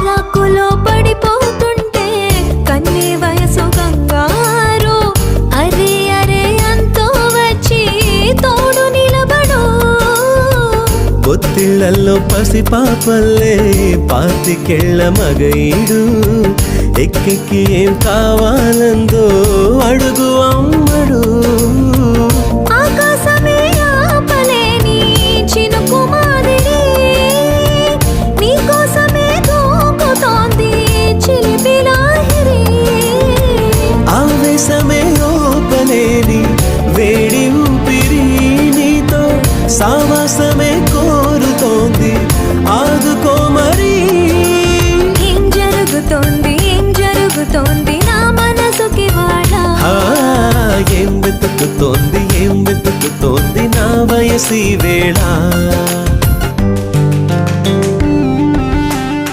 పరాకులో పడిపోతుంటే కన్నే వయసు గంగారు అరే అరే అంతో వచ్చి తోడు నిలబడు. పొత్తిళ్లలో పసిపాపల్లే పాతికెళ్ళ మగయిడు ఎక్కెక్కి ఏం కావాలందో అడుగు అమ్మడు. ఆకాశమే ఆపలేని చినుకు మాదిరి నీకోసమే దూకుతోంది చిలిపి లాహిరి. ఆవేశమే ఓపలేని వేడి ఊపిరి నీతో సావాసమే కోరుతోంది ఆదుకో మరి. ఏం జరుగుతోంది నా మనసుకి వాడ. ఏం వెతుకుతోంది నా వయసి వేళ.